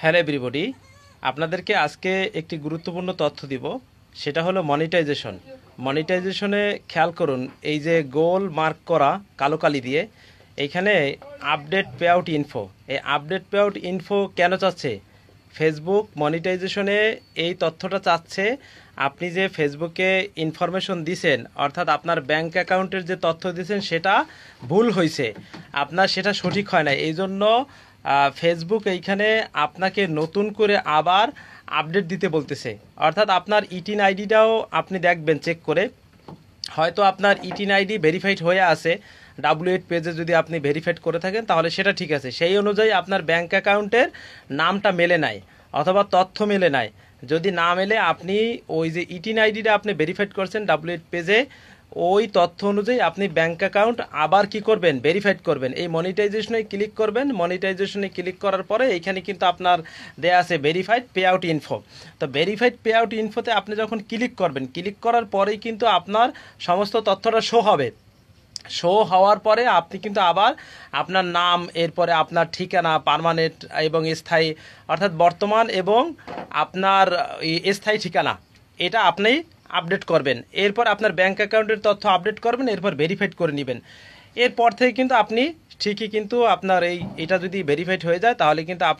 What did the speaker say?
Hello everybody, আপনাদেরকে আজকে একটি গুরুত্বপূর্ণ তথ্য দিব। সেটা হলো মনিটাইজেশন। মনিটাইজেশনে খেয়াল করুন, এই যে গোল মার্ক করা কালো কালি দিয়ে, এইখানে আপডেট পে আউট ইনফো। এই আপডেট পে আউট ইনফো কেন চাচ্ছে ফেসবুক? মনিটাইজেশনে এই তথ্যটা চাচ্ছে আপনি যে ফেসবুকে ইনফরমেশন দিছেন, অর্থাৎ আপনার ব্যাংক অ্যাকাউন্টের যে তথ্য দিয়েছেন সেটা ভুল হয়েছে, আপনার সেটা সঠিক হয় না। এই জন্য ফেসবুক এইখানে আপনাকে নতুন করে আবার আপডেট দিতে বলতেছে। অর্থাৎ আপনার ইটিন আইডিটাও আপনি দেখবেন চেক করে, হয়তো আপনার ইটিন আইডি ভেরিফাইড হয়ে আছে, ডাব্লিউ8 পেজে যদি আপনি ভেরিফাইড করে থাকেন তাহলে সেটা ঠিক আছে, সেই অনুযায়ী আপনার ব্যাংক অ্যাকাউন্টের নামটা মেলে নাই অথবা তথ্য মেলে নাই। যদি না মেলে আপনি ওই যে ইটিন আইডিটা আপনি ভেরিফাইড করছেন ডাব্লিউ8 পেজে, ওই তথ্য অনুযায়ী আপনি ব্যাংক অ্যাকাউন্ট আবার কি করবেন, ভেরিফাইড করবেন। এই মনিটাইজেশনে ক্লিক করবেন। মনিটাইজেশনে ক্লিক করার পরে এইখানে কিন্তু আপনার দেয়া আছে ভেরিফাইড পে আউট ইনফো। তো ভেরিফাইড পে আউট ইনফোতে আপনি যখন ক্লিক করবেন, ক্লিক করার পরেই কিন্তু আপনার সমস্ত তথ্যটা শো হবে। শো হওয়ার পরে আপনি কিন্তু আবার আপনার নাম, এরপরে আপনার ঠিকানা, পার্মানেন্ট এবং স্থায়ী, অর্থাৎ বর্তমান এবং আপনার স্থায়ী ঠিকানা, এটা আপনি আপডেট করবেন। এরপর আপনার ব্যাংক অ্যাকাউন্টের তথ্য আপডেট করবেন, এরপর ভেরিফাইড করে নেবেন। এরপর থেকে কিন্তু আপনি ঠিকই কিন্তু আপনার এটা যদি ভেরিফাইড হয়ে যায় তাহলে কিন্তু আপনি